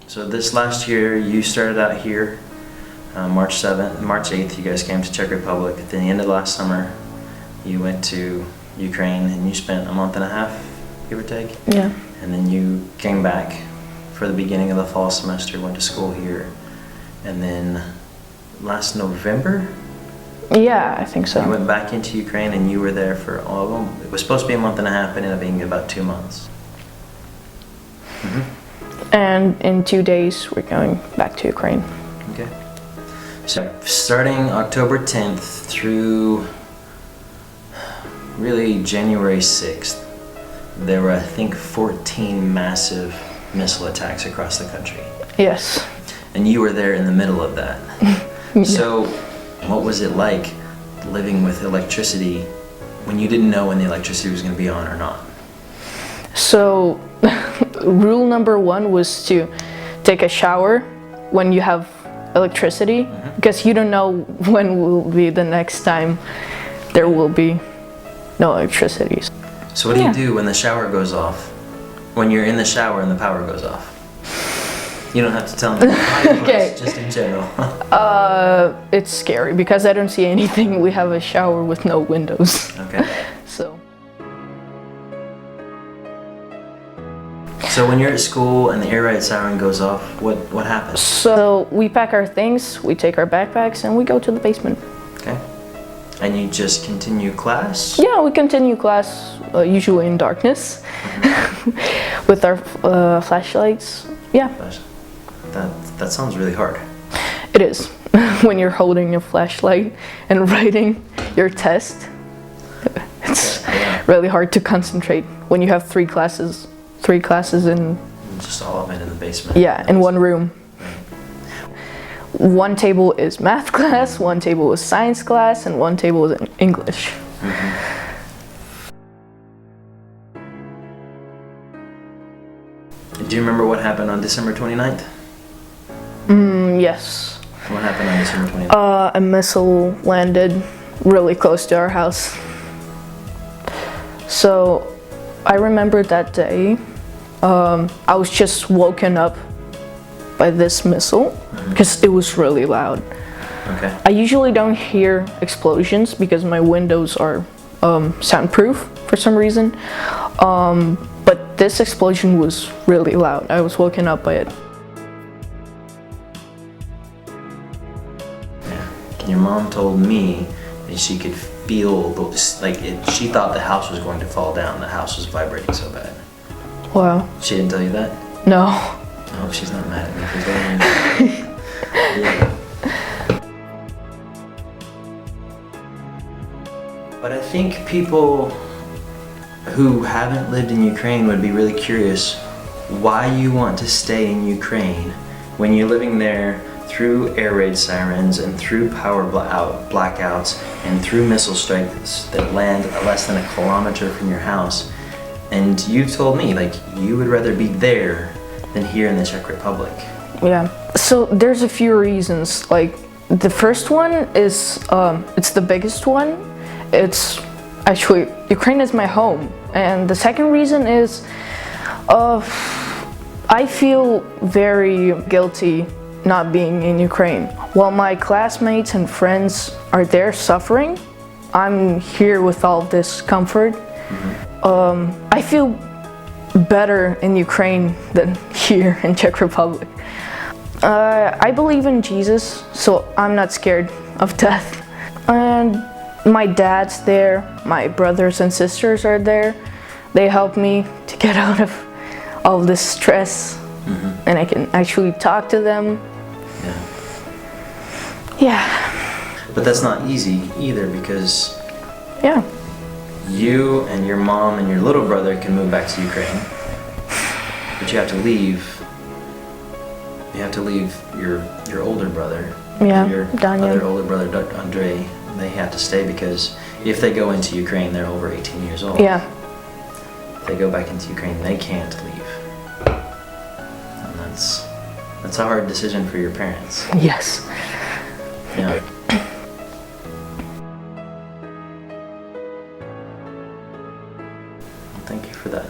So this last year, you started out here, March 8th, you guys came to Czech Republic. At the end of last summer, you went to Ukraine and you spent a month and a half, give or take. Yeah. And then you came back for the beginning of the fall semester, went to school here. And then last November, Yeah, I think so. you went back into Ukraine and you were there for it was supposed to be a month and a half, but ended up being about 2 months. And in 2 days, we're going back to Ukraine. Okay. So starting October 10th through really January 6th, there were, I think, 14 massive missile attacks across the country. Yes. And you were there in the middle of that. So what was it like living with electricity when you didn't know when the electricity was going to be on or not? So, rule number 1 was to take a shower when you have electricity, because you don't know when will be the next time there will be no electricity. So what do you do when the shower goes off? When you're in the shower and the power goes off? You don't have to tell me. Okay. Just in general. It's scary because I don't see anything. We have a shower with no windows. Okay. So when you're at school and the air raid siren goes off, what happens? So we pack our things, we take our backpacks, and we go to the basement. Okay. And you just continue class? Yeah, we continue class, usually in darkness, with our flashlights. Yeah. That sounds really hard. It is. When you're holding a flashlight and writing your test, it's really hard to concentrate when you have three classes in... Just all of it in the basement. Yeah, in one room. One table is math class, one table is science class, and one table is English. Do you remember what happened on December 29th? Yes. What happened on December 29th? A missile landed really close to our house. So, I remember that day, I was just woken up by this missile because it was really loud. Okay. I usually don't hear explosions because my windows are soundproof for some reason. But this explosion was really loud. I was woken up by it. Yeah. Your mom told me that she could feel she thought the house was going to fall down. The house was vibrating so bad. Wow. She didn't tell you that? No. I hope she's not mad at me for telling you. Yeah. But I think people who haven't lived in Ukraine would be really curious why you want to stay in Ukraine when you're living there through air raid sirens and through power blackouts and through missile strikes that land less than a kilometer from your house. And you've told me you would rather be there than here in the Czech Republic. Yeah. So there's a few reasons. The first one is it's the biggest one. It's actually Ukraine is my home, and the second reason is I feel very guilty not being in Ukraine. While my classmates and friends are there suffering, I'm here with all this comfort. I feel better in Ukraine than here in Czech Republic. I believe in Jesus, so I'm not scared of death. And my dad's there, my brothers and sisters are there. They help me to get out of all this stress, and I can actually talk to them. Yeah. But that's not easy either, because you and your mom and your little brother can move back to Ukraine, but you have to leave. You have to leave your older brother. Yeah, your Daniel. other older brother, Andre. They have to stay because if they go into Ukraine, they're over 18 years old. Yeah. If they go back into Ukraine, they can't leave. And that's a hard decision for your parents. Yes. Yeah. Thank you for that.